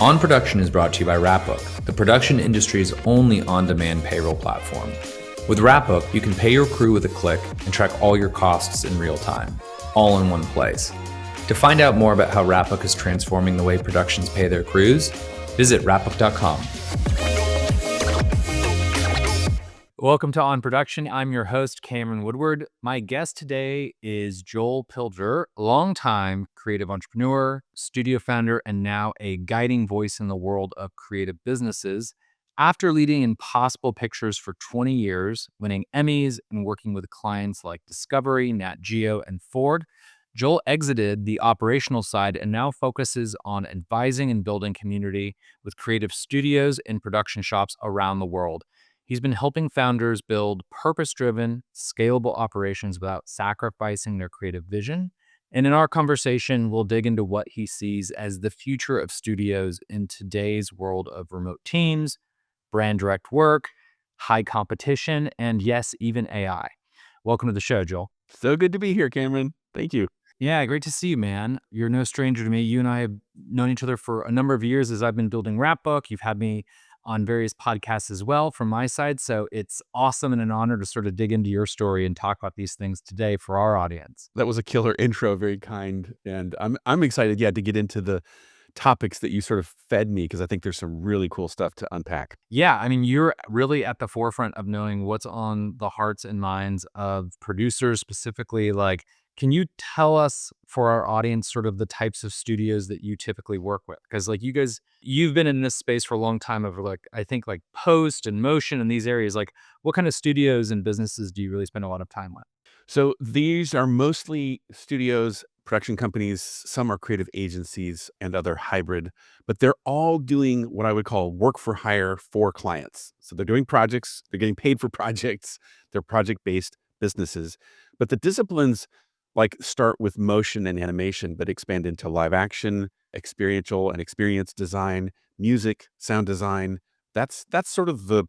On Production is brought to you by Wrapbook, the production industry's only on-demand payroll platform. With Wrapbook, you can pay your crew with a click and track all your costs in real time, all in one place. To find out more about how Wrapbook is transforming the way productions pay their crews, visit wrapbook.com. Welcome to On Production. I'm your host, Cameron Woodward. My guest today is Joel Pilger, longtime creative entrepreneur, studio founder, and now a guiding voice in the world of creative businesses. After leading Impossible Pictures for 20 years, winning Emmys, and working with clients like Discovery, Nat Geo, and Ford, Joel exited the operational side and now focuses on advising and building community with creative studios and production shops around the world. He's been helping founders build purpose-driven, scalable operations without sacrificing their creative vision. And in our conversation, we'll dig into what he sees as the future of studios in today's world of remote teams, brand direct work, high competition, and yes, even AI. Welcome to the show, Joel. So good to be here, Cameron. Thank you. Yeah, great to see you, man. You're no stranger to me. You and I have known each other for a number of years as I've been building Wrapbook. You've had me on various podcasts as well from my side. So it's awesome and an honor to sort of dig into your story and talk about these things today for our audience. That was a killer intro, very kind. And I'm excited, to get into the topics that you sort of fed me, because I think there's some really cool stuff to unpack. Yeah, I mean, you're really at the forefront of knowing what's on the hearts and minds of producers specifically. Like, can you tell us for our audience sort of the types of studios that you typically work with? Because like you guys, you've been in this space for a long time of like, I think like post and motion and these areas. Like what kind of studios and businesses do you really spend a lot of time with? So these are mostly studios, production companies. Some are creative agencies and other hybrid, but they're all doing what I would call work for hire for clients. So they're doing projects, they're getting paid for projects, they're project-based businesses. But the disciplines like start with motion and animation, but expand into live action, experiential and experience design, music, sound design. That's sort of the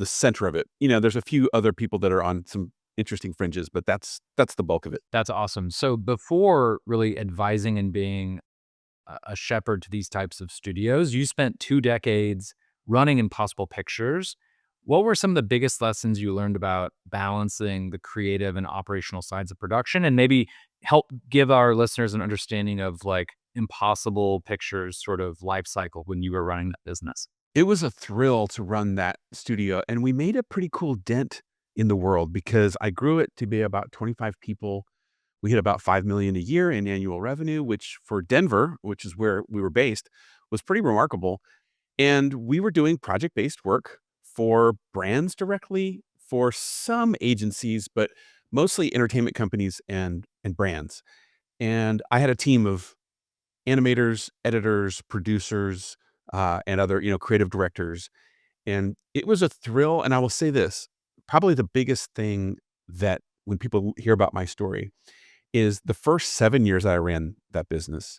center of it. There's a few other people that are on some interesting fringes, but that's the bulk of it. That's awesome. So before really advising and being a shepherd to these types of studios, you spent 2 decades running Impossible Pictures. What were some of the biggest lessons you learned about balancing the creative and operational sides of production, and maybe help give our listeners an understanding of like Impossible Pictures sort of life cycle when you were running that business? It was a thrill to run that studio, and we made a pretty cool dent in the world because I grew it to be about 25 people. We hit about 5 million a year in annual revenue, which for Denver, which is where we were based, was pretty remarkable. And we were doing project-based work for brands directly, for some agencies, but mostly entertainment companies and brands. And I had a team of animators, editors, producers, and other, creative directors. And it was a thrill. And I will say this, probably the biggest thing that when people hear about my story is the first 7 years that I ran that business,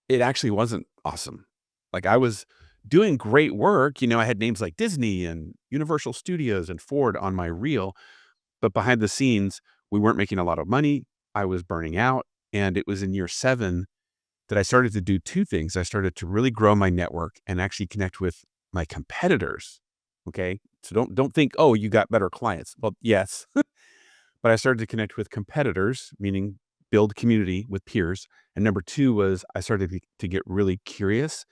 it actually wasn't awesome. Like I was doing great work. I had names like Disney and Universal Studios and Ford on my reel, but behind the scenes, we weren't making a lot of money. I was burning out. And it was in year 7 that I started to do 2 things. I started to really grow my network and actually connect with my competitors. Okay. So don't think, oh, you got better clients. Well, yes, but I started to connect with competitors, meaning build community with peers. And number 2 was I started to get really curious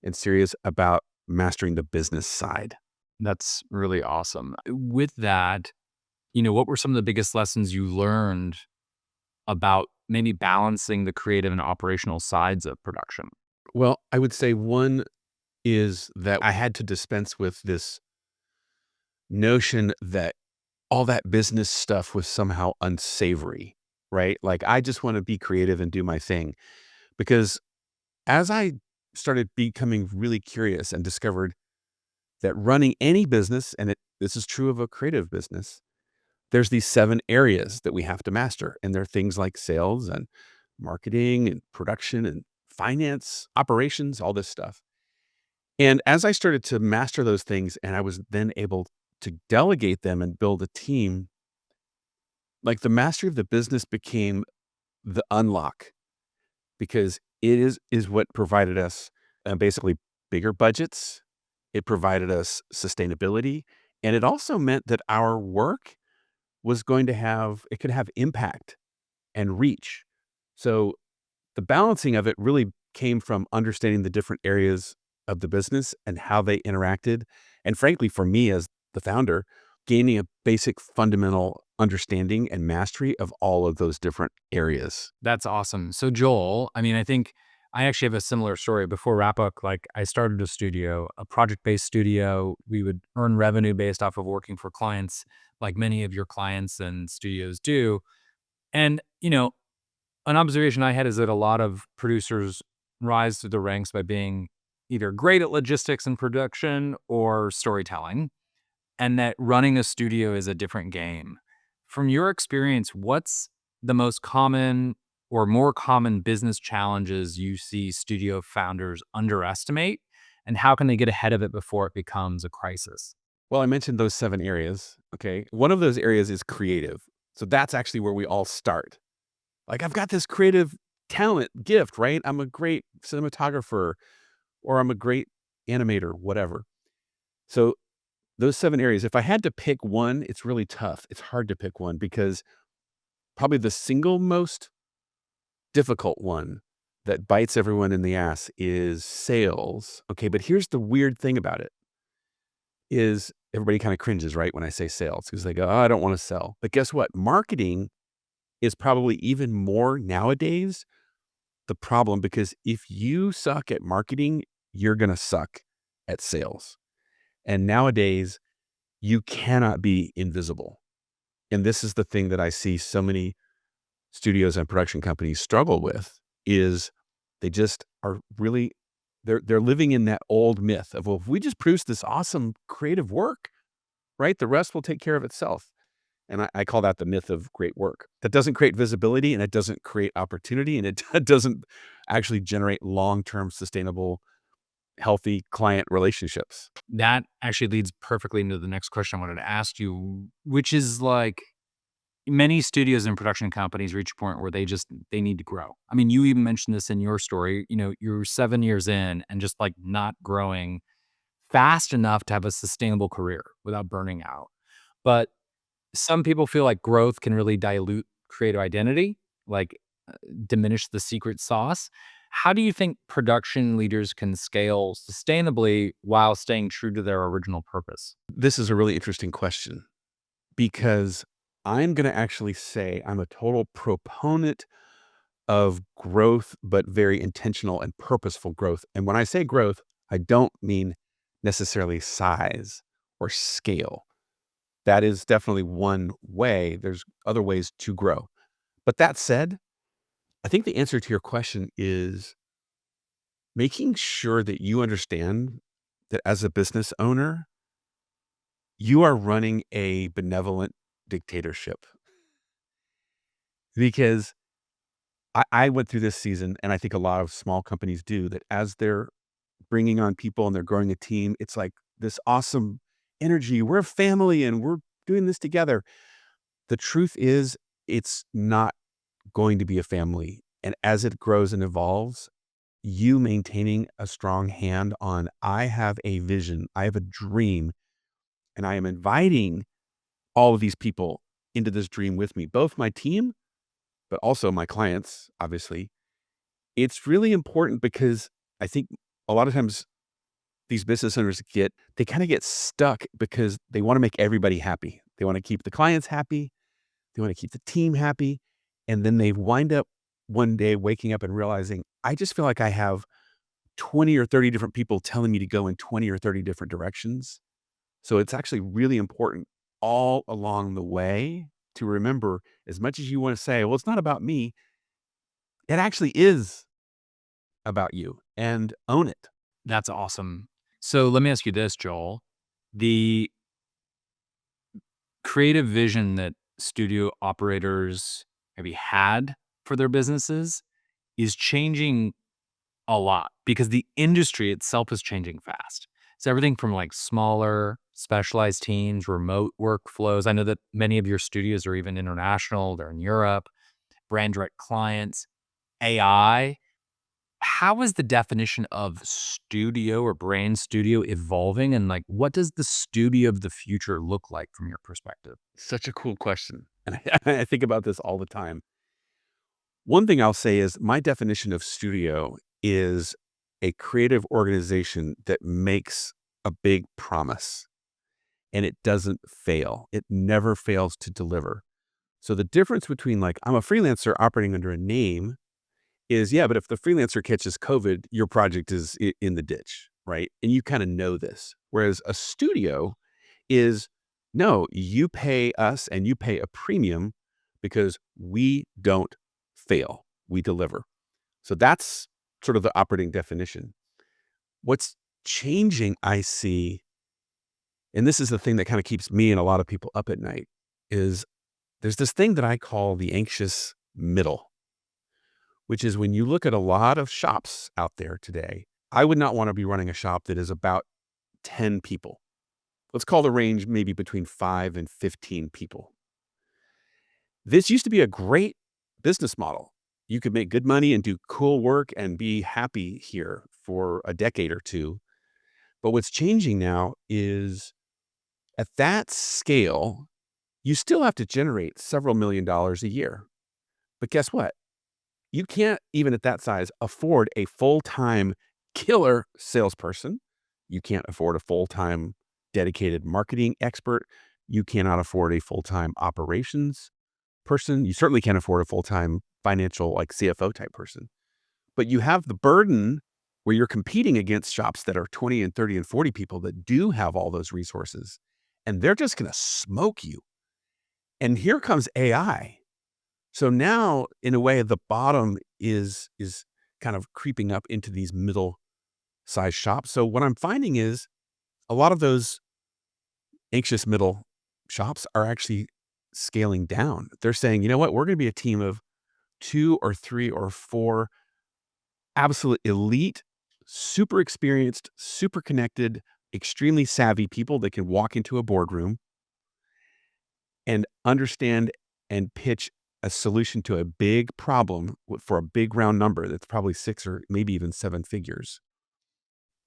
and serious about mastering the business side. That's really awesome. With that, what were some of the biggest lessons you learned about maybe balancing the creative and operational sides of production? Well, I would say one is that I had to dispense with this notion that all that business stuff was somehow unsavory, right? Like I just want to be creative and do my thing. Because as I started becoming really curious and discovered that running any business, and this is true of a creative business, there's these 7 areas that we have to master. And there are things like sales and marketing and production and finance, operations, all this stuff. And as I started to master those things and I was then able to delegate them and build a team, like the mastery of the business became the unlock, because it is what provided us basically bigger budgets. It provided us sustainability. And it also meant that our work was going to it could have impact and reach. So the balancing of it really came from understanding the different areas of the business and how they interacted. And frankly, for me as the founder, gaining a basic fundamental understanding and mastery of all of those different areas. That's awesome. So Joel, I mean, I think I actually have a similar story. Before WrapUp, like I started a studio, a project-based studio. We would earn revenue based off of working for clients, like many of your clients and studios do. And, an observation I had is that a lot of producers rise through the ranks by being either great at logistics and production or storytelling, and that running a studio is a different game. From your experience, what's the most common or more common business challenges you see studio founders underestimate, and how can they get ahead of it before it becomes a crisis? Well, I mentioned those 7 areas, okay? One of those areas is creative. So that's actually where we all start. Like, I've got this creative talent, gift, right? I'm a great cinematographer or I'm a great animator, whatever. So those 7 areas, if I had to pick one, it's really tough. It's hard to pick one because probably the single most difficult one that bites everyone in the ass is sales. Okay, but here's the weird thing about it is everybody kind of cringes, right, when I say sales because they go, "Oh, I don't want to sell." But guess what? Marketing is probably even more nowadays the problem because if you suck at marketing, you're going to suck at sales. And nowadays, you cannot be invisible. And this is the thing that I see so many studios and production companies struggle with is they just are really they're living in that old myth of, well, if we just produce this awesome creative work, right, the rest will take care of itself. And I call that the myth of great work. That doesn't create visibility and it doesn't create opportunity and it doesn't actually generate long-term sustainable, healthy client relationships. That actually leads perfectly into the next question I wanted to ask you, which is like many studios and production companies reach a point where they need to grow. I mean, you even mentioned this in your story. You're 7 years in and just like not growing fast enough to have a sustainable career without burning out. But some people feel like growth can really dilute creative identity, like diminish the secret sauce. How do you think production leaders can scale sustainably while staying true to their original purpose? This is a really interesting question because I'm going to actually say I'm a total proponent of growth, but very intentional and purposeful growth. And when I say growth, I don't mean necessarily size or scale. That is definitely one way. There's other ways to grow. But that said, I think the answer to your question is making sure that you understand that as a business owner, you are running a benevolent dictatorship. Because I went through this season, and I think a lot of small companies do that as they're bringing on people and they're growing a team, it's like this awesome energy. We're a family and we're doing this together. The truth is, it's not going to be a family. And as it grows and evolves, you maintaining a strong hand on, I have a vision, I have a dream, and I am inviting all of these people into this dream with me, both my team, but also my clients, obviously. It's really important because I think a lot of times these business owners they kind of get stuck because they want to make everybody happy. They want to keep the clients happy. They want to keep the team happy. And then they wind up one day waking up and realizing, I just feel like I have 20 or 30 different people telling me to go in 20 or 30 different directions. So it's actually really important all along the way to remember as much as you want to say, well, it's not about me. It actually is about you and own it. That's awesome. So let me ask you this, Joel. The creative vision that studio operators maybe had for their businesses is changing a lot because the industry itself is changing fast. So everything from like smaller, specialized teams, remote workflows. I know that many of your studios are even international, they're in Europe, brand direct clients, AI. how is the definition of studio or brand studio evolving? And like, what does the studio of the future look like from your perspective? Such a cool question. And I think about this all the time. One thing I'll say is my definition of studio is a creative organization that makes a big promise and it doesn't fail. It never fails to deliver. So the difference between like I'm a freelancer operating under a name is, yeah, but if the freelancer catches COVID, your project is in the ditch, right? And you kind of know this. Whereas a studio is, no, you pay us and you pay a premium because we don't fail. We deliver. So that's sort of the operating definition. What's changing, I see, and this is the thing that kind of keeps me and a lot of people up at night, is there's this thing that I call the anxious middle, which is when you look at a lot of shops out there today, I would not want to be running a shop that is about 10 people. Let's call the range maybe between 5 and 15 people. This used to be a great business model. You could make good money and do cool work and be happy here for a decade or two. But what's changing now is at that scale, you still have to generate several $1,000,000 a year. But guess what? You can't, even at that size, afford a full-time killer salesperson. You can't afford a full-time dedicated marketing expert. You cannot afford a full-time operations person. You certainly can't afford a full-time financial, like CFO type person. But you have the burden where you're competing against shops that are 20 and 30 and 40 people that do have all those resources, and they're just going to smoke you. And here comes AI. So now, in a way, the bottom is kind of creeping up into these middle-sized shops. So what I'm finding is a lot of those anxious middle shops are actually scaling down. They're saying, you know what, we're going to be a team of 2 or 3 or 4 absolute elite, super experienced, super connected, extremely savvy people that can walk into a boardroom and understand and pitch a solution to a big problem for a big round number that's probably 6 or maybe even 7 figures.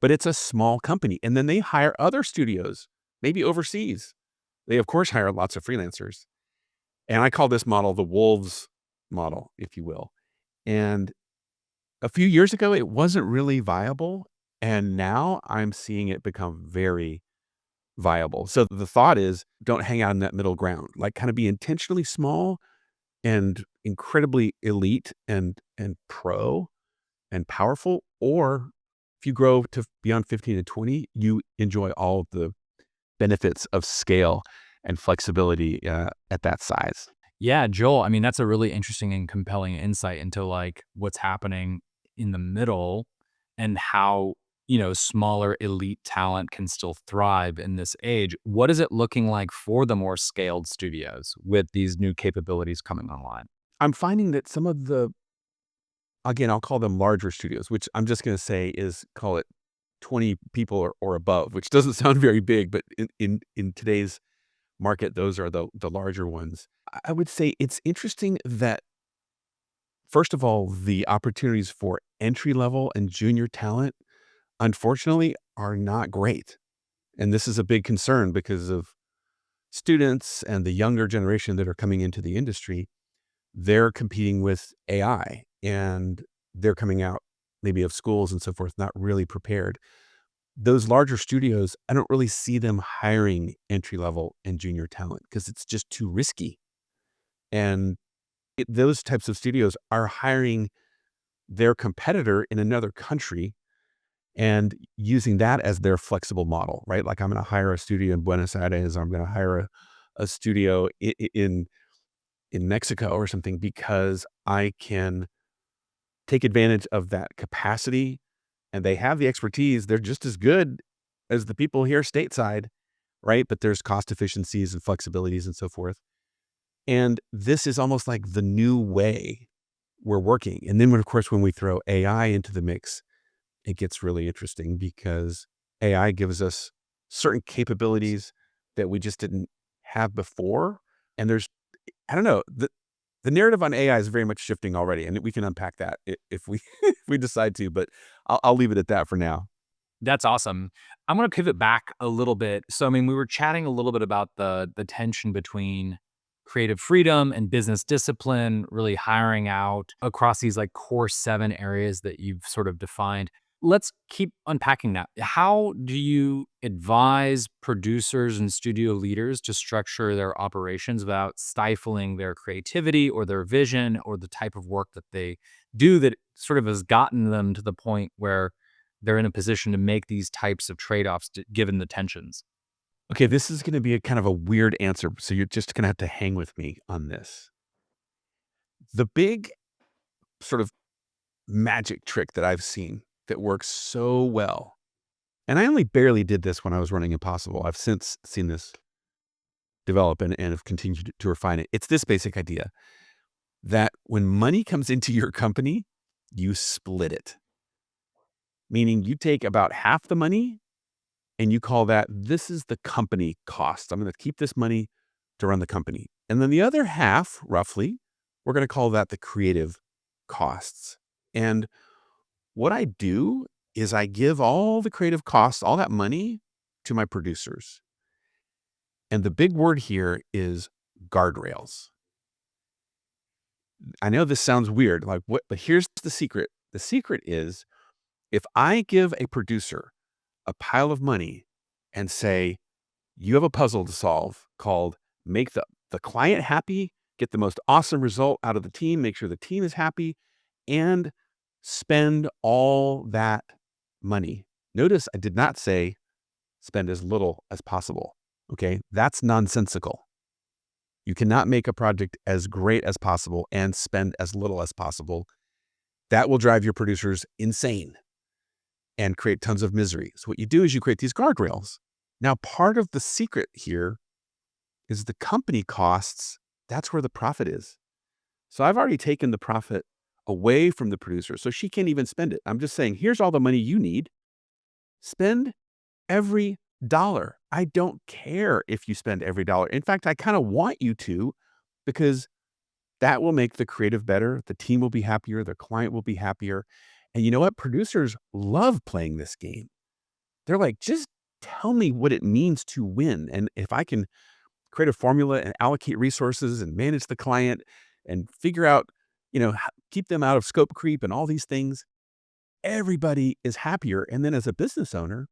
But it's a small company. And then they hire other studios, maybe overseas. They, of course, hire lots of freelancers. And I call this model the wolves model, if you will. And a few years ago, it wasn't really viable. And now I'm seeing it become very viable. So the thought is don't hang out in that middle ground, like kind of be intentionally small and incredibly elite and pro and powerful. Or if you grow to beyond 15 and 20, you enjoy all of the benefits of scale and flexibility at that size. Yeah, Joel, I mean, that's a really interesting and compelling insight into like what's happening in the middle and how, smaller elite talent can still thrive in this age. What is it looking like for the more scaled studios with these new capabilities coming online? I'm finding that some of the, again, I'll call them larger studios, which I'm just going to say is call it 20 people or above, which doesn't sound very big, but in today's market, those are the larger ones. I would say it's interesting that, first of all, the opportunities for entry level and junior talent, unfortunately, are not great. And this is a big concern because of students and the younger generation that are coming into the industry. They're competing with AI and they're coming out maybe of schools and so forth, not really prepared. Those larger studios, I don't really see them hiring entry level and junior talent because it's just too risky. And those types of studios are hiring their competitor in another country and using that as their flexible model, right? Like I'm going to hire a studio in Buenos Aires, or I'm going to hire a studio in Mexico or something because I can take advantage of that capacity and they have the expertise. They're just as good as the people here stateside, right? But there's cost efficiencies and flexibilities and so forth. And this is almost like the new way we're working. And then, of course, when we throw AI into the mix, it gets really interesting because AI gives us certain capabilities that we just didn't have before. And there's, I don't know, The narrative on AI is very much shifting already, and we can unpack that if we if we decide to, but I'll leave it at that for now. That's awesome. I'm gonna pivot back a little bit. So, I mean, we were chatting a little bit about the tension between creative freedom and business discipline, really hiring out across these like core 7 areas that you've sort of defined. Let's keep unpacking that. How do you advise producers and studio leaders to structure their operations without stifling their creativity or their vision or the type of work that they do that sort of has gotten them to the point where they're in a position to make these types of trade-offs given the tensions? Okay, this is gonna be a kind of a weird answer, so you're just gonna have to hang with me on this. The big sort of magic trick that I've seen that works so well, and I only barely did this when I was running Impossible. I've since seen this develop and have continued to refine it. It's this basic idea that when money comes into your company, you split it. Meaning you take about half the money and you call that, this is the company cost. I'm going to keep this money to run the company. And then the other half, roughly, we're going to call that the creative costs. And what I do is I give all the creative costs, all that money to my producers. And the big word here is guardrails. I know this sounds weird, like what, but here's the secret. The secret is if I give a producer a pile of money and say, you have a puzzle to solve called make the client happy, get the most awesome result out of the team, make sure the team is happy, and spend all that money. Notice I did not say spend as little as possible. Okay. That's nonsensical. You cannot make a project as great as possible and spend as little as possible. That will drive your producers insane and create tons of misery. So what you do is you create these guardrails. Now, part of the secret here is the company costs. That's where the profit is. So I've already taken the profit away from the producer. So she can't even spend it. I'm just saying, here's all the money you need. Spend every dollar. I don't care if you spend every dollar. In fact, I kind of want you to, because that will make the creative better. The team will be happier. The client will be happier. And you know what? Producers love playing this game. They're like, just tell me what it means to win. And if I can create a formula and allocate resources and manage the client and figure out, keep them out of scope creep and all these things, everybody is happier. And then as a business owner,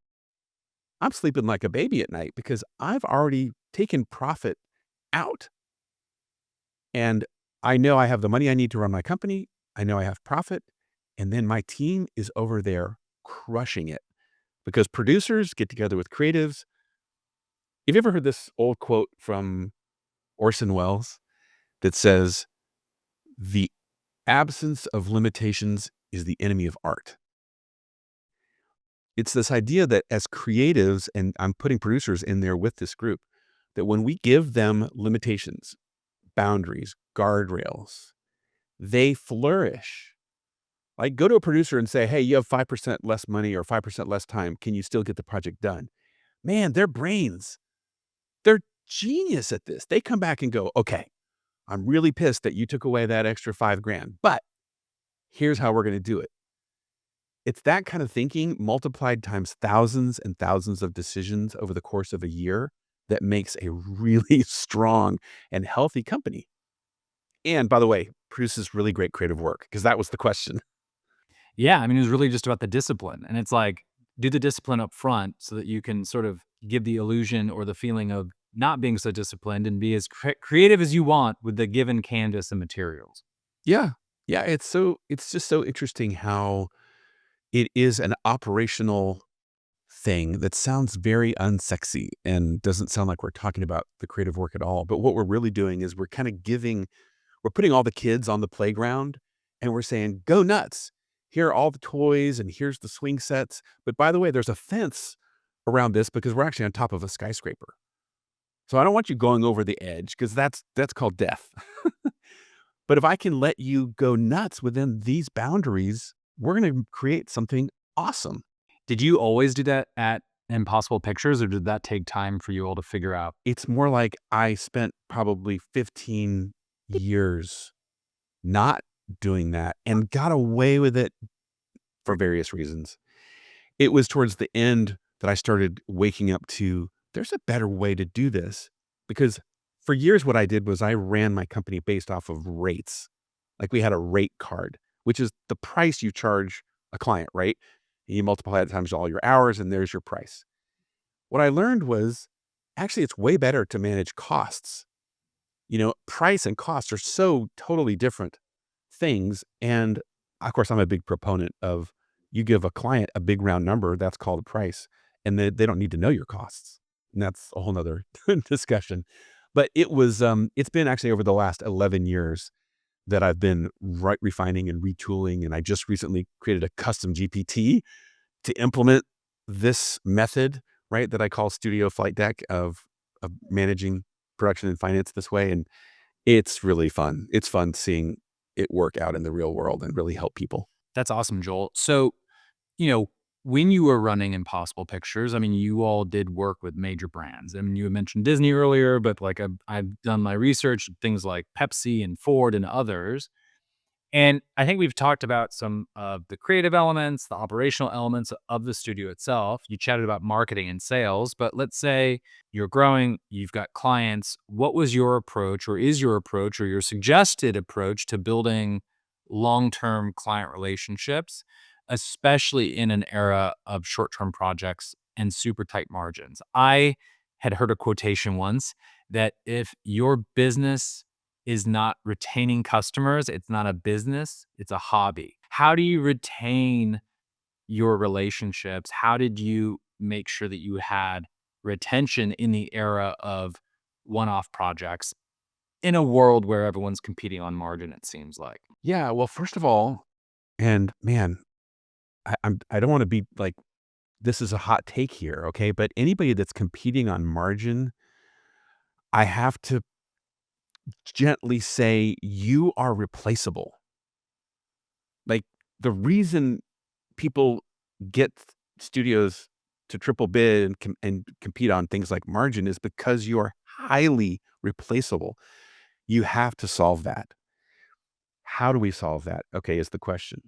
I'm sleeping like a baby at night because I've already taken profit out. And I know I have the money I need to run my company. I know I have profit. And then my team is over there crushing it because producers get together with creatives. Have you ever heard this old quote from Orson Welles that says, the absence of limitations is the enemy of art? It's this idea that as creatives, and I'm putting producers in there with this group, that when we give them limitations, boundaries, guardrails, they flourish. Like go to a producer and say, hey, you have 5% less money or 5% less time. Can you still get the project done? Man, their brains, they're genius at this. They come back and go, okay, I'm really pissed that you took away that extra $5,000, but here's how we're going to do it. It's that kind of thinking multiplied times thousands and thousands of decisions over the course of a year that makes a really strong and healthy company. And by the way, produces really great creative work because that was the question. Yeah, I mean, it was really just about the discipline, and it's like, do the discipline up front so that you can sort of give the illusion or the feeling of not being so disciplined and be as creative as you want with the given canvas and materials. Yeah. Yeah. It's just so interesting how it is an operational thing that sounds very unsexy and doesn't sound like we're talking about the creative work at all. But what we're really doing is we're putting all the kids on the playground and we're saying, go nuts. Here are all the toys and here's the swing sets. But by the way, there's a fence around this because we're actually on top of a skyscraper. So I don't want you going over the edge because that's called death. But if I can let you go nuts within these boundaries, we're going to create something awesome. Did you always do that at Impossible Pictures, or did that take time for you all to figure out? It's more like I spent probably 15 years not doing that and got away with it for various reasons. It was towards the end that I started waking up to, there's a better way to do this. Because for years, what I did was I ran my company based off of rates. Like we had a rate card, which is the price you charge a client, right? You multiply it times all your hours, and there's your price. What I learned was actually it's way better to manage costs. Price and cost are so totally different things. And of course, I'm a big proponent of you give a client a big round number, that's called a price, and they don't need to know your costs. And that's a whole nother discussion. But it's been actually over the last 11 years that I've been refining and retooling. And I just recently created a custom GPT to implement this method, right? That I call Studio Flight Deck of managing production and finance this way. And it's really fun. It's fun seeing it work out in the real world and really help people. That's awesome, Joel. So, you know, when you were running Impossible Pictures, I mean, you all did work with major brands. I mean, you had mentioned Disney earlier, but like I've done my research, things like Pepsi and Ford and others. And I think we've talked about some of the creative elements, the operational elements of the studio itself. You chatted about marketing and sales, but let's say you're growing, you've got clients. What was your approach, or is your approach, or your suggested approach to building long term client relationships, especially in an era of short term projects and super tight margins? I had heard a quotation once that if your business is not retaining customers, it's not a business, it's a hobby. How do you retain your relationships? How did you make sure that you had retention in the era of one-off projects in a world where everyone's competing on margin, it seems like? Yeah. Well, first of all, and man, I don't want to be like, this is a hot take here. Okay. But anybody that's competing on margin, I have to gently say you are replaceable. Like the reason people get studios to triple bid and compete on things like margin is because you are highly replaceable. You have to solve that. How do we solve that? Okay, is the question.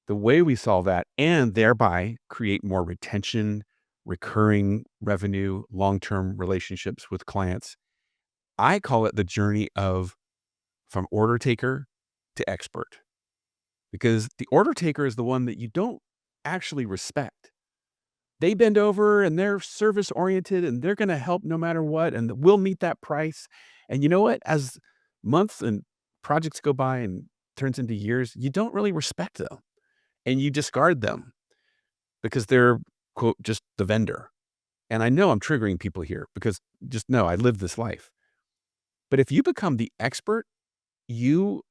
The way we solve that and thereby create more retention, recurring revenue, long-term relationships with clients. I call it the journey of from order taker to expert, because the order taker is the one that you don't actually respect. They bend over and they're service oriented and they're going to help no matter what. And we'll meet that price. And you know what? As months and projects go by and turns into years, you don't really respect them and you discard them because they're, quote, just the vendor. And I know I'm triggering people here because just know I live this life. But if you become the expert, you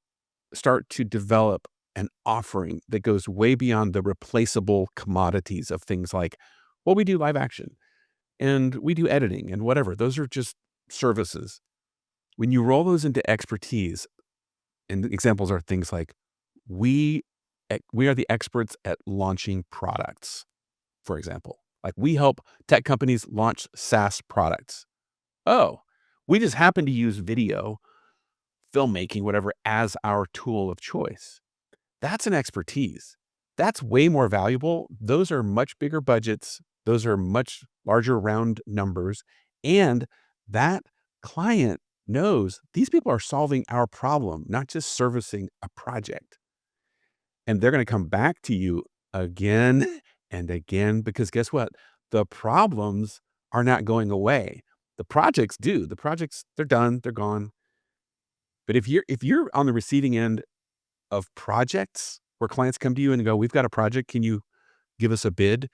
start to develop an offering that goes way beyond the replaceable commodities of things like, well, we do live action and we do editing and whatever. Those are just services. When you roll those into expertise, and examples are things like we we are the experts at launching products, for example. Like we help tech companies launch SaaS products. Oh, we just happen to use video, filmmaking, whatever, as our tool of choice. That's an expertise. That's way more valuable. Those are much bigger budgets. Those are much larger round numbers. And that client knows these people are solving our problem, not just servicing a project. And they're going to come back to you again and again because guess what? The problems are not going away. The projects do. The projects, they're done, they're gone. But if you're on the receiving end of projects where clients come to you and go, "We've got a project, can you give us a bid?"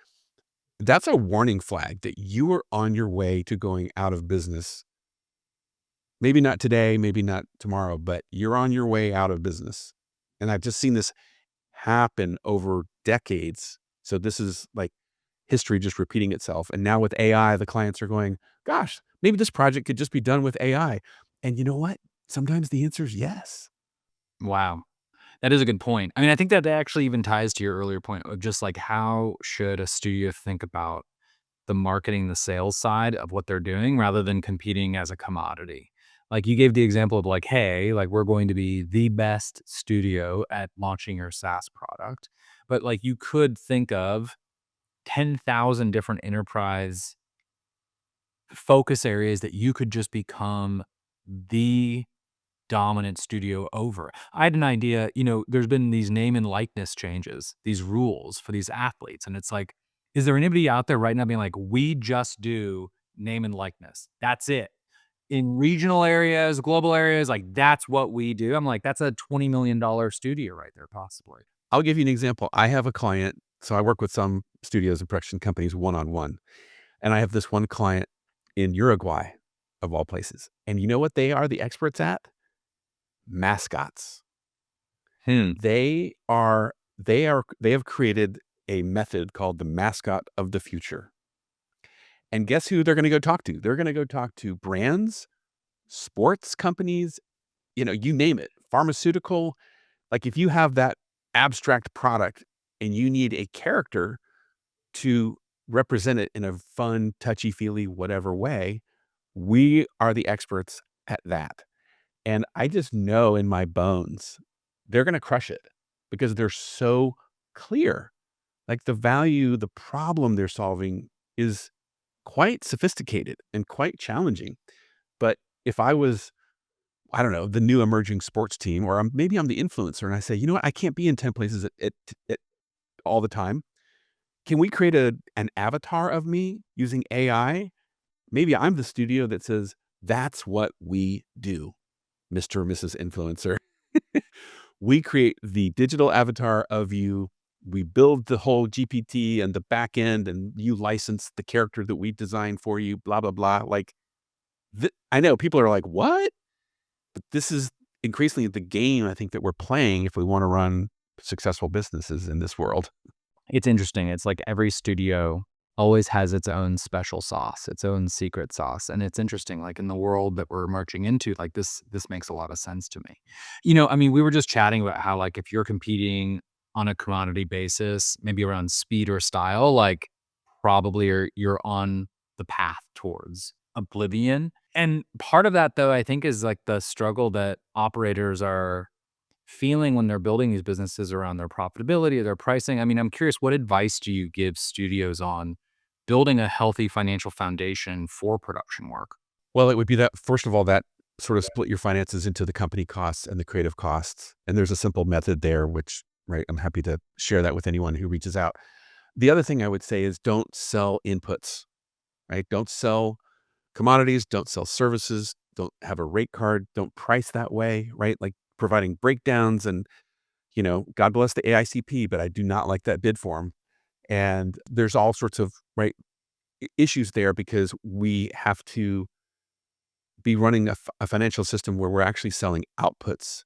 That's a warning flag that you are on your way to going out of business. Maybe not today, maybe not tomorrow, but you're on your way out of business. And I've just seen this happen over decades. So this is like history just repeating itself. And now with AI, the clients are going, "Gosh, maybe this project could just be done with AI." And you know what? Sometimes the answer is yes. Wow. That is a good point. I mean, I think that actually even ties to your earlier point of just like how should a studio think about the marketing, the sales side of what they're doing rather than competing as a commodity. Like, you gave the example of like, "Hey, like, we're going to be the best studio at launching your SaaS product." But, like, you could think of 10,000 different enterprise focus areas that you could just become the dominant studio over. I had an idea, there's been these name and likeness changes, these rules for these athletes, and it's like, is there anybody out there right now being like, "We just do name and likeness. That's it. In regional areas, global areas, like, that's what we do." I'm like, "That's a $20 million studio right there, possibly." I'll give you an example. I have a client, so I work with some studios and production companies one-on-one, and I have this one client in Uruguay, of all places, and you know what they are the experts at? Mascots. Hmm. They have created a method called the mascot of the future. And guess who they're gonna go talk to? They're gonna go talk to brands, sports companies, you name it, pharmaceutical. Like, if you have that abstract product and you need a character to represent it in a fun, touchy-feely, whatever way, we are the experts at that. And I just know in my bones, they're gonna crush it because they're so clear. Like, the value, the problem they're solving is quite sophisticated and quite challenging. But if I was, I don't know, the new emerging sports team, or maybe I'm the influencer and I say, you know what, I can't be in 10 places at all the time. Can we create an avatar of me using AI? Maybe I'm the studio that says, that's what we do, Mr. or Mrs. Influencer. We create the digital avatar of you. We build the whole GPT and the back end, and you license the character that we designed for you, blah, blah, blah. Like, I know people are like, what? But this is increasingly the game I think that we're playing if we want to run successful businesses in this world. It's interesting. It's like every studio always has its own special sauce, its own secret sauce, and it's interesting, like, in the world that we're marching into, like, this makes a lot of sense to me. I mean, we were just chatting about how, like, if you're competing on a commodity basis, maybe around speed or style, like, probably you're on the path towards oblivion, and part of that, though, I think, is, like, the struggle that operators are feeling when they're building these businesses around their profitability or their pricing. I mean, I'm curious, what advice do you give studios on building a healthy financial foundation for production work? Well, it would be that, first of all, that sort of split your finances into the company costs and the creative costs. And there's a simple method there, which, right, I'm happy to share that with anyone who reaches out. The other thing I would say is don't sell inputs, right? Don't sell commodities, don't sell services, don't have a rate card, don't price that way, right? Like, providing breakdowns and, God bless the AICP, but I do not like that bid form. And there's all sorts of, right, issues there because we have to be running a financial system where we're actually selling outputs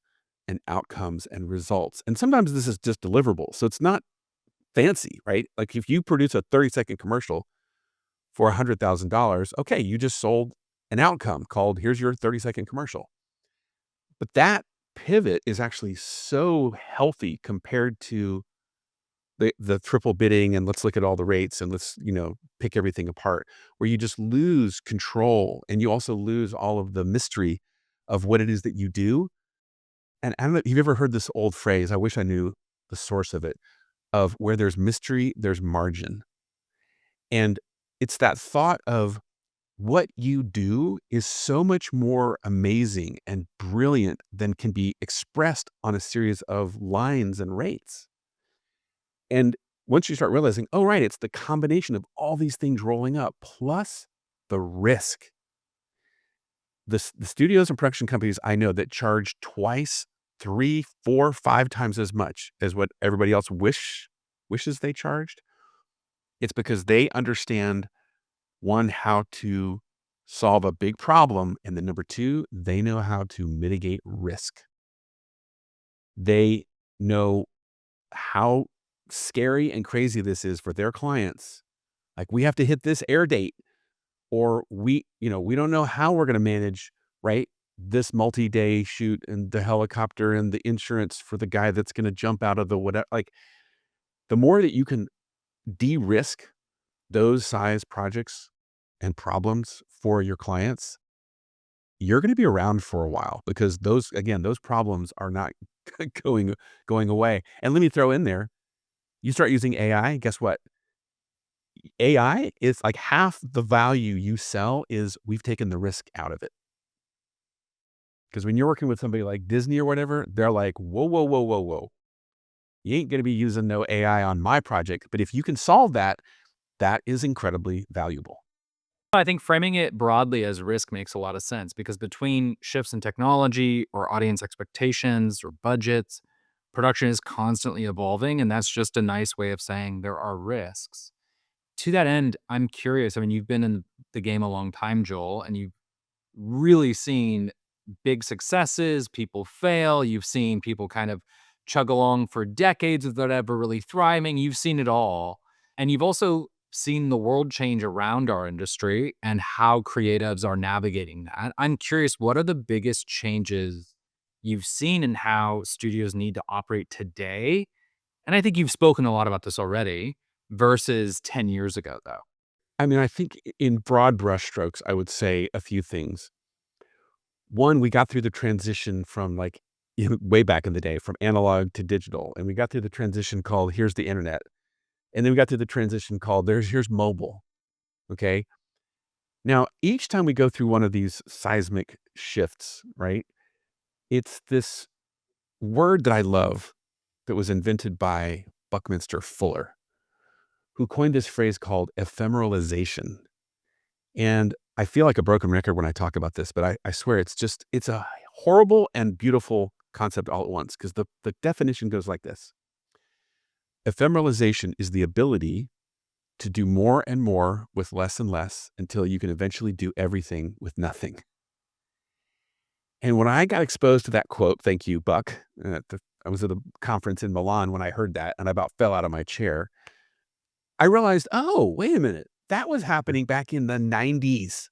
and outcomes and results. And sometimes this is just deliverable. So it's not fancy, right? Like, if you produce a 30-second commercial for $100,000, okay, you just sold an outcome called, here's your 30-second commercial. But that pivot is actually so healthy compared to the triple bidding and let's look at all the rates and let's, pick everything apart, where you just lose control and you also lose all of the mystery of what it is that you do. And I don't know if you've ever heard this old phrase, I wish I knew the source of it, of where there's mystery, there's margin. And it's that thought of what you do is so much more amazing and brilliant than can be expressed on a series of lines and rates. And once you start realizing, oh, right, it's the combination of all these things rolling up plus the risk. The studios and production companies I know that charge twice, three, four, five times as much as what everybody else wishes they charged. It's because they understand, one, how to solve a big problem, and then number two, they know how to mitigate risk. They know how scary and crazy this is for their clients. Like, we have to hit this air date, or we don't know how we're going to manage, right? This multi-day shoot and the helicopter and the insurance for the guy that's going to jump out of the whatever. Like, the more that you can de-risk those size projects and problems for your clients, you're going to be around for a while because those problems are not going going away. And let me throw in there, you start using AI, guess what? AI is like half the value you sell is we've taken the risk out of it. Because when you're working with somebody like Disney or whatever, they're like, whoa, whoa, whoa, whoa, whoa. You ain't going to be using no AI on my project. But if you can solve that, that is incredibly valuable. I think framing it broadly as risk makes a lot of sense because between shifts in technology or audience expectations or budgets, production is constantly evolving. And that's just a nice way of saying there are risks. To that end, I'm curious. I mean, you've been in the game a long time, Joel, and you've really seen big successes, people fail. You've seen people kind of chug along for decades without ever really thriving. You've seen it all. And you've also seen the world change around our industry and how creatives are navigating that. I'm curious, what are the biggest changes you've seen in how studios need to operate today? And I think you've spoken a lot about this already versus 10 years ago, though. I mean, I think in broad brushstrokes, I would say a few things. One, we got through the transition from like way back in the day from analog to digital. And we got through the transition called here's the internet. And then we got through the transition called here's mobile. Okay. Now, each time we go through one of these seismic shifts, right? It's this word that I love that was invented by Buckminster Fuller, who coined this phrase called ephemeralization. And I feel like a broken record when I talk about this, but I swear it's a horrible and beautiful concept all at once because the definition goes like this. Ephemeralization is the ability to do more and more with less and less until you can eventually do everything with nothing. And when I got exposed to that quote, thank you, Buck, I was at a conference in Milan when I heard that and I about fell out of my chair. I realized, oh, wait a minute. That was happening back in the 90s.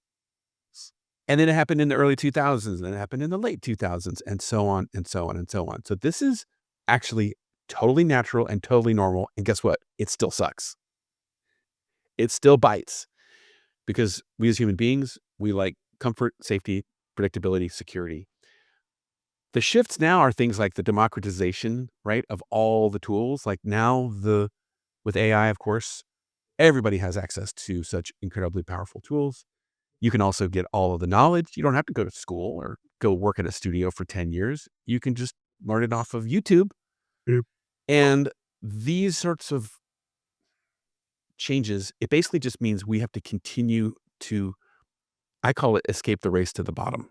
And then it happened in the early 2000s, and then it happened in the late 2000s, and so on and so on and so on. So this is actually totally natural and totally normal. And guess what? It still sucks. It still bites because we as human beings, we like comfort, safety, predictability, security. The shifts now are things like the democratization, right, of all the tools. Like now with AI, of course, everybody has access to such incredibly powerful tools. You can also get all of the knowledge. You don't have to go to school or go work at a studio for 10 years. You can just learn it off of YouTube. Yep. And these sorts of changes, it basically just means we have to continue to, I call it escape the race to the bottom.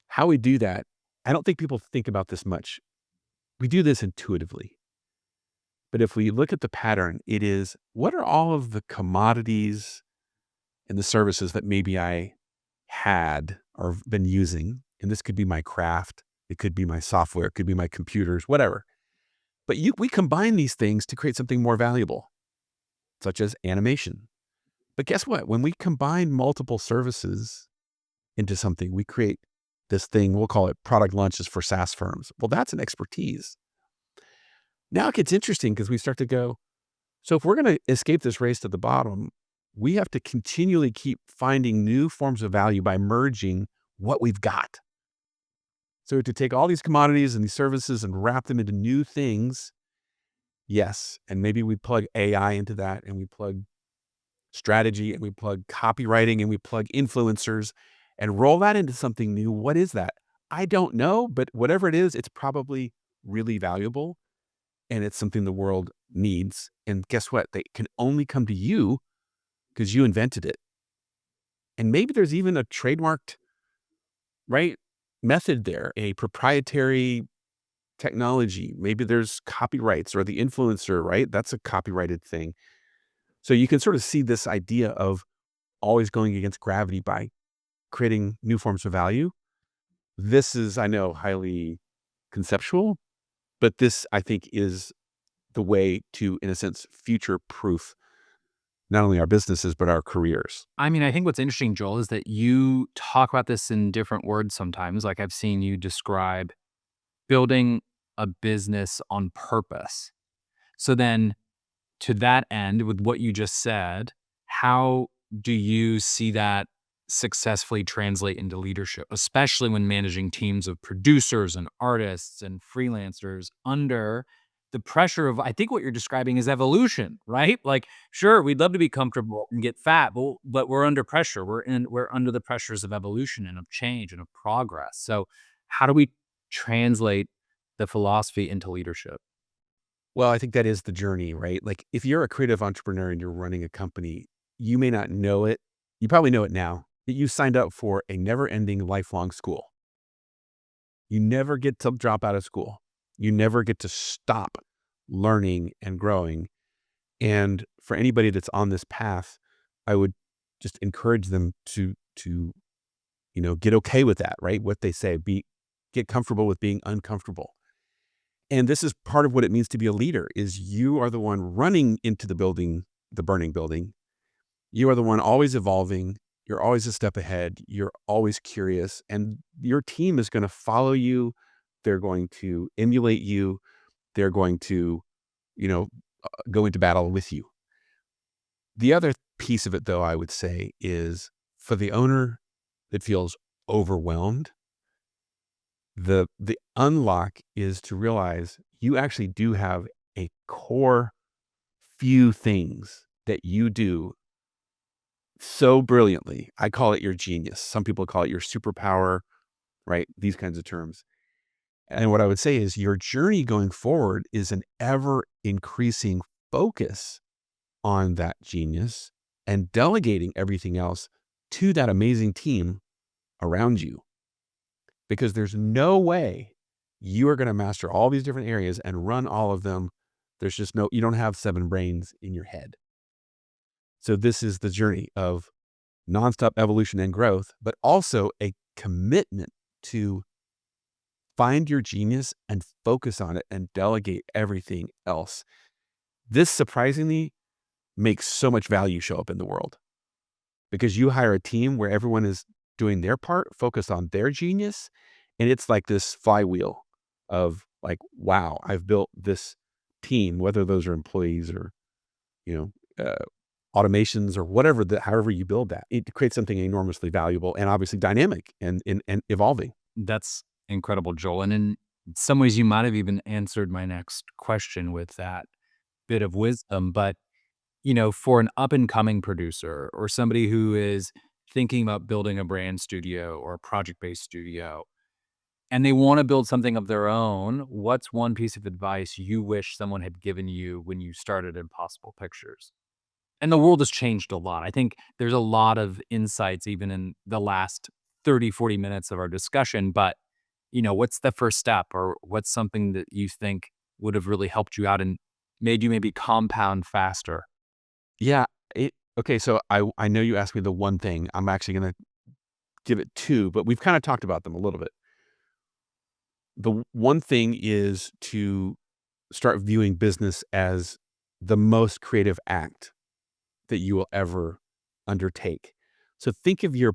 How we do that, I don't think people think about this much. We do this intuitively. But if we look at the pattern, it is what are all of the commodities and the services that maybe I had or been using, and this could be my craft, it could be my software, it could be my computers, whatever. But we combine these things to create something more valuable, such as animation. But guess what? When we combine multiple services into something, we create this thing, we'll call it product launches for SaaS firms. Well, that's an expertise. Now it gets interesting because we start to go, so if we're going to escape this race to the bottom, we have to continually keep finding new forms of value by merging what we've got. So to take all these commodities and these services and wrap them into new things, yes. And maybe we plug AI into that and we plug strategy and we plug copywriting and we plug influencers and roll that into something new. What is that? I don't know, but whatever it is, it's probably really valuable and it's something the world needs. And guess what? They can only come to you because you invented it. And maybe there's even a trademarked, right, method there, a proprietary technology. Maybe there's copyrights or the influencer, right? That's a copyrighted thing. So you can sort of see this idea of always going against gravity by creating new forms of value. This is, I know, highly conceptual, but this, I think, is the way to, in a sense, future-proof not only our businesses, but our careers. I mean, I think what's interesting, Joel, is that you talk about this in different words sometimes. Like I've seen you describe building a business on purpose. So then to that end, with what you just said, how do you see that successfully translate into leadership, especially when managing teams of producers and artists and freelancers under the pressure of, I think what you're describing is evolution, right? Like, sure, we'd love to be comfortable and get fat, but we're under pressure. We're under the pressures of evolution and of change and of progress. So how do we translate the philosophy into leadership? Well, I think that is the journey, right? Like if you're a creative entrepreneur and you're running a company, you may not know it. You probably know it now that you signed up for a never ending lifelong school. You never get to drop out of school. You never get to stop learning and growing. And for anybody that's on this path, I would just encourage them to get okay with that, right? What they say, get comfortable with being uncomfortable. And this is part of what it means to be a leader is you are the one running into the building, the burning building. You are the one always evolving. You're always a step ahead. You're always curious, and your team is going to follow you. They're going to emulate you. They're going to, you know, go into battle with you. The other piece of it, though, I would say is for the owner that feels overwhelmed, the unlock is to realize you actually do have a core few things that you do so brilliantly. I call it your genius. Some people call it your superpower, right? These kinds of terms. And what I would say is your journey going forward is an ever increasing focus on that genius and delegating everything else to that amazing team around you. Because there's no way you are going to master all these different areas and run all of them. There's just you don't have 7 brains in your head. So this is the journey of nonstop evolution and growth, but also a commitment to find your genius and focus on it and delegate everything else. This surprisingly makes so much value show up in the world because you hire a team where everyone is doing their part, focused on their genius. And it's like this flywheel of like, wow, I've built this team, whether those are employees or, you know, automations or whatever, however you build that, it creates something enormously valuable and obviously dynamic and evolving. That's incredible, Joel. And in some ways, you might have even answered my next question with that bit of wisdom. But, for an up and coming producer or somebody who is thinking about building a brand studio or a project based studio, and they want to build something of their own, what's one piece of advice you wish someone had given you when you started Impossible Pictures? And the world has changed a lot. I think there's a lot of insights even in the last 30, 40 minutes of our discussion, but, what's the first step or what's something that you think would have really helped you out and made you maybe compound faster? Yeah. Okay. So I know you asked me the one thing. I'm actually going to give it two, but we've kind of talked about them a little bit. The one thing is to start viewing business as the most creative act that you will ever undertake. So think of your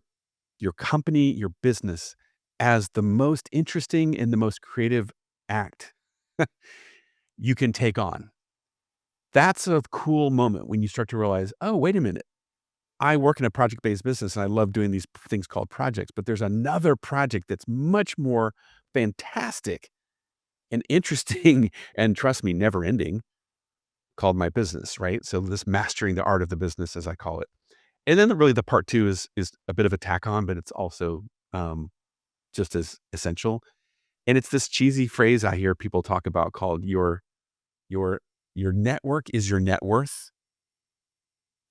company, your business as the most interesting and the most creative act you can take on. That's a cool moment when you start to realize, oh, wait a minute. I work in a project-based business and I love doing these things called projects, but there's another project that's much more fantastic and interesting and trust me, never ending called my business, right? So this mastering the art of the business, as I call it. And then really the part two is a bit of a tack on, but it's also um, just as essential. And it's this cheesy phrase I hear people talk about called your your network is your net worth,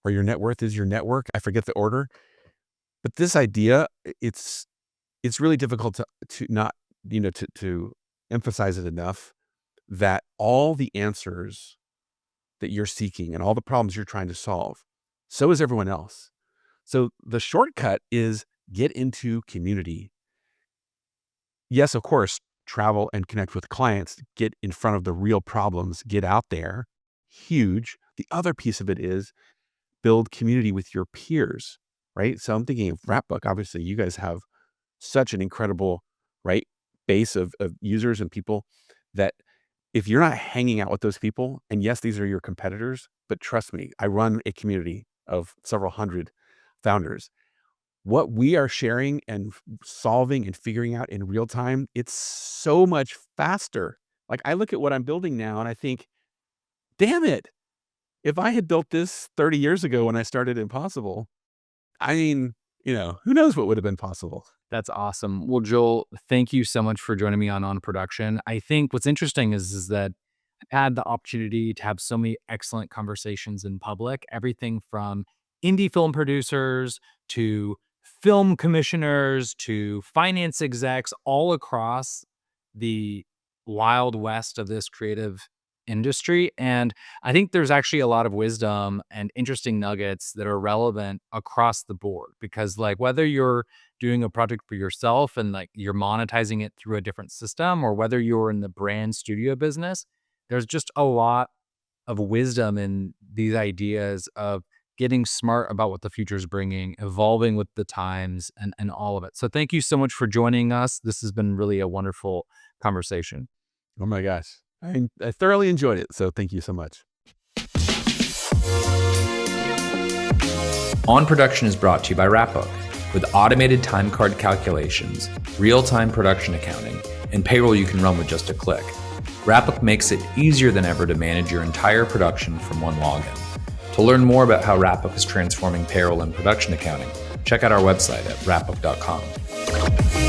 or your net worth is your network. I forget the order, but this idea, it's really difficult to not to emphasize it enough that all the answers that you're seeking and all the problems you're trying to solve, so is everyone else. So the shortcut is get into community. Yes, of course, travel and connect with clients, get in front of the real problems, get out there. Huge. The other piece of it is build community with your peers, right? So I'm thinking of Wrapbook. Obviously, you guys have such an incredible, right, base of users and people that if you're not hanging out with those people, and yes, these are your competitors, but trust me, I run a community of several hundred founders. what we are sharing and solving and figuring out in real time, it's so much faster. Like, I look at what I'm building now and I think, damn it, if I had built this 30 years ago when I started Impossible, I mean, who knows what would have been possible. That's awesome. Well, Joel, thank you so much for joining me on Production. I think what's interesting is that I've had the opportunity to have so many excellent conversations in public, everything from indie film producers to film commissioners to finance execs all across the wild west of this creative industry. And I think there's actually a lot of wisdom and interesting nuggets that are relevant across the board because, like, whether you're doing a project for yourself and like you're monetizing it through a different system, or whether you're in the brand studio business, there's just a lot of wisdom in these ideas of getting smart about what the future is bringing, evolving with the times, and all of it. So thank you so much for joining us. This has been really a wonderful conversation. Oh my gosh. I thoroughly enjoyed it. So thank you so much. On Production is brought to you by Wrapbook. With automated time card calculations, real-time production accounting, and payroll you can run with just a click, Wrapbook makes it easier than ever to manage your entire production from one login. To learn more about how Wrapbook is transforming payroll and production accounting, check out our website at wrapbook.com.